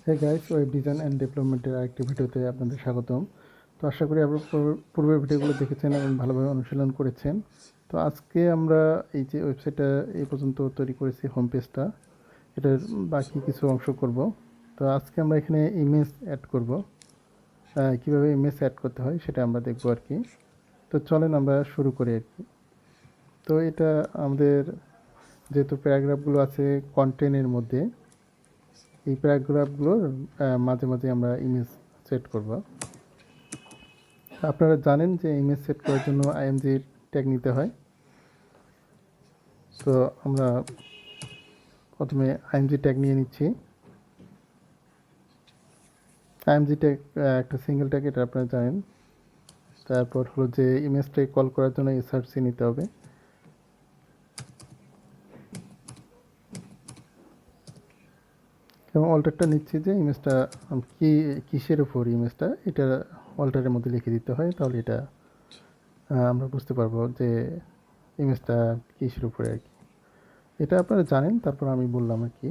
Hey guys, web design and ডেভেলপমেন্টের আরেকটি ভিডিওতে আপনাদের স্বাগতম। তো আশা করি আপনারা পূর্বের ভিডিওগুলো দেখেছেন এবং ভালোভাবে অনুশীলন করেছেন। তো আজকে আমরা এই যে ওয়েবসাইটটা এই পর্যন্ত তৈরি করেছি, হোম পেজটা, এটার বাকি কিছু অংশ করব। তো আজকে আমরা এখানে ইমেজ অ্যাড করব। কীভাবে ইমেজ অ্যাড করতে হয় সেটা আমরা দেখব আর কি। তো চলেন আমরা শুরু করি আর কি। তো এটা আমাদের যেহেতু প্যারাগ্রাফগুলো আছে কন্টেন্টের মধ্যে, এই প্যারাগ্রাফগুলোর মাঝে মাঝে আমরা ইমেজ সেট করব। আপনারা জানেন যে ইমেজ সেট করার জন্য আইএমজি ট্যাগ নিতে হয়। তো আমরা প্রথমে আইএমজি ট্যাগ নিয়ে নিচ্ছি। আইএমজি ট্যাগ একটা সিঙ্গেল ট্যাগ, এটা আপনারা জানেন। তারপর হলো যে ইমেজটাকে কল করার জন্য এসআরসি নিতে হবে। এবং অল্টারটা নিচ্ছি যে ইমেজটা কিসের উপর ইমেজটা, এটা অল্টারের মধ্যে লিখে দিতে হয়, তাহলে এটা আমরা বুঝতে পারবো যে ইমেজটা কিসের উপরে আর কি। এটা আপনারা জানেন, তারপর আমি বললাম আর কি।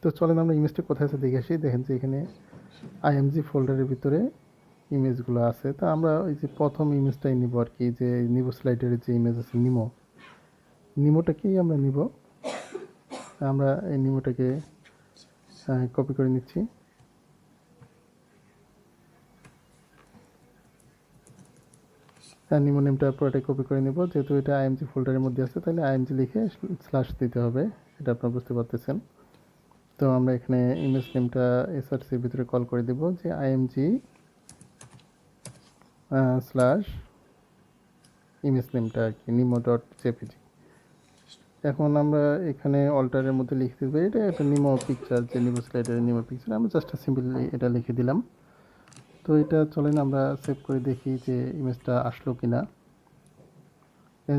তো চলেন আমরা ইমেজটা কোথায় আছে দেখে আসি। দেখেন যে এখানে আইএমজি ফোল্ডারের ভিতরে ইমেজগুলো আছে। তা আমরা ওই যে প্রথম ইমেজটাই নিব আর কি, যে নিব স্লাইডারের যে ইমেজ আছে নিমোটাকেই আমরা নিব। আমরা এই নিমোটাকে কপি করে নিচ্ছি। নিমো নেমটা পুরোটাই কপি করে নেব, যেহেতু এটা আইএমজি ফোল্ডারের মধ্যে আছে, তাহলে আইএমজি লিখে স্ল্যাশ দিতে হবে, এটা আপনারা বুঝতে পারতেছেন। তো আমরা এখানে ইমেজ নেমটা এসআরসির ভিতরে কল করে দেব যে আইএমজি স্ল্যাশ ইমেজ নেমটা আর কি, নিমো ডট জেপিজি। এখন আমরা এখানে অল্টারের মধ্যে লিখতে দেবো এটা একটা নিমো পিকচার, যে নিমো স্লাইডারের নিমো পিকচার, আমরা জাস্ট সিম্পলি এটা লিখে দিলাম। তো এটা চলেন আমরা সেভ করে দেখি যে ইমেজটা আসলো কিনা।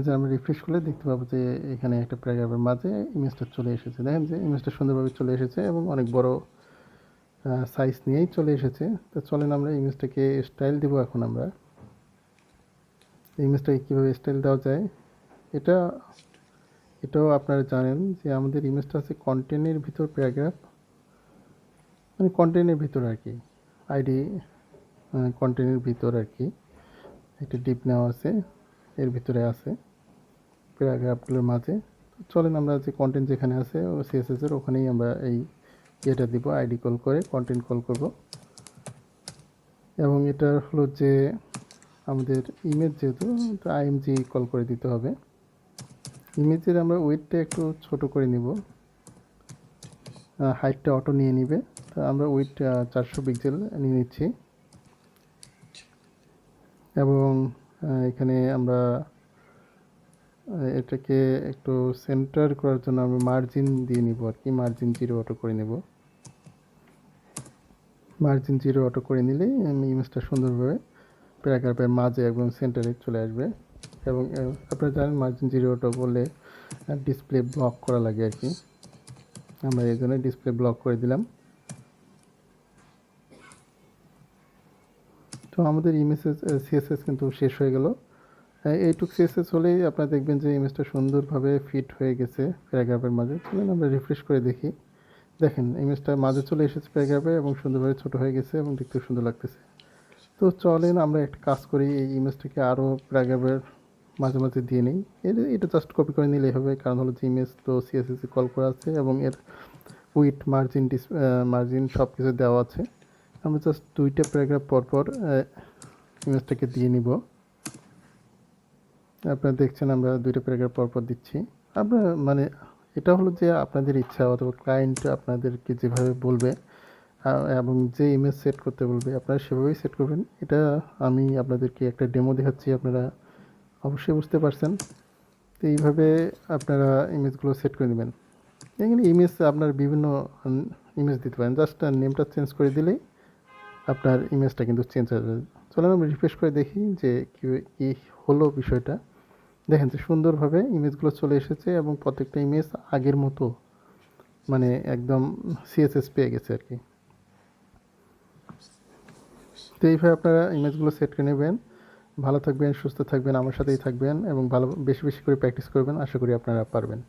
যে আমরা রিফ্রেশ করলে দেখতে পাবো যে এখানে একটা প্যারাগ্রাফের মাঝে ইমেজটা চলে এসেছে। দেখেন যে ইমেজটা সুন্দরভাবে চলে এসেছে এবং অনেক বড় সাইজ নিয়েই চলে এসেছে। তো চলেন আমরা ইমেজটাকে স্টাইল দেবো। এখন আমরা ইমেজটাকে কীভাবে স্টাইল দেওয়া যায় এটাও আপনারা জানেন যে আমাদের ইমেজটা আছে কন্টেন্টের ভিতর প্যারাগ্রাফ, মানে কন্টেন্টের ভিতর আর কি, আইডি কন্টেন্টের ভিতর আর কি, একটা ডিপ নেওয়া আছে, এর ভিতরে আছে প্যারাগ্রাফগুলোর মাঝে। চলেন আমরা যে কন্টেন্ট যেখানে আছে সিএসএস এর ওখানেই আমরা এই এটা দিব, আইডি কল করে কন্টেন্ট কল করব। এবং এটা হলো যে আমাদের ইমেজ, যেহেতু আইএমজি কল করে দিতে হবে। ইমেজের আমরা ওয়েটটা একটু ছোট করে নিব, হাইটটা অটো নিয়ে নিবে। তো আমরা ওয়েট 400 পিক্সেল নিয়ে নিচ্ছি। এবং এখানে আমরা এটাকে একটু সেন্টার করার জন্য আমরা মার্জিন দিয়ে নিব আর কি, মার্জিন 0 অটো করে নেব। মার্জিন 0 অটো করে নিলেই ইমেজটা সুন্দরভাবে প্যারাগ্রাফের মাঝে একদম সেন্টারে চলে আসবে। এবং আপনারা জানেন মার্জিন 0 অটো করলে ডিসপ্লে ব্লক করা লাগে আর কি, আমরা এই জন্য ডিসপ্লে ব্লক করে দিলাম। তো আমাদের ইমেজ সিএসএস কিন্তু শেষ হয়ে গেল। এইটুক সিএসএস হলেই আপনারা দেখবেন যে ইমেজটা সুন্দরভাবে ফিট হয়ে গেছে প্যারাগ্রাফের মাঝে। চলেন আমরা রিফ্রেশ করে দেখি। দেখেন ইমেজটা মাঝে চলে এসেছে প্যারাগ্রাফে এবং সুন্দরভাবে ছোট হয়ে গেছে এবং দেখতে সুন্দর লাগতেছে। তো চলেন আমরা একটা কাজ করি, এই ইমেজটাকে আরও প্যারাগ্রাফের মাঝে মাঝে দিয়ে নিই। এটা জাস্ট কপি করে নিলেই হবে, কারণ হলো যে ইমেজ তো সিএসএস কল করা আছে এবং এর উইথ মার্জিন সব কিছু দেওয়া আছে। আমরা জাস্ট 2টা প্যারাগ্রাফ পরপর ইমেজটাকে দিয়ে নিব। আপনারা দেখছেন আমরা 2টা প্যারাগ্রাফ পরপর দিচ্ছি। আপনার মানে এটা হলো যে আপনাদের ইচ্ছা, অথবা ক্লায়েন্ট আপনাদেরকে যেভাবে বলবে এবং যে ইমেজ সেট করতে বলবে আপনারা সেভাবেই সেট করবেন। এটা আমি আপনাদেরকে একটা ডেমো দেখাচ্ছি, আপনারা অবশ্যই বুঝতে পারছেন। তো এইভাবে আপনারা ইমেজগুলো সেট করে নেবেন। এখানে ইমেজ আপনার বিভিন্ন ইমেজ দিতে পারেন, জাস্ট নেমটা চেঞ্জ করে দিলেই আপনার ইমেজটা কিন্তু চেঞ্জ হয়ে যাবে। চলেন আমরা রিফ্রেশ করে দেখি যে কী হলো বিষয়টা। দেখেন যে সুন্দরভাবে ইমেজগুলো চলে এসেছে এবং প্রত্যেকটা ইমেজ আগের মতো মানে একদম সিএসএস পেয়ে গেছে আর কি। তো এইভাবে আপনারা ইমেজগুলো সেট করে নেবেন। ভালো থাকবেন, সুস্থ থাকবেন, আমার সাথেই থাকবেন এবং বেশি বেশি করে প্র্যাকটিস করবেন। আশা করি আপনারা পারবেন।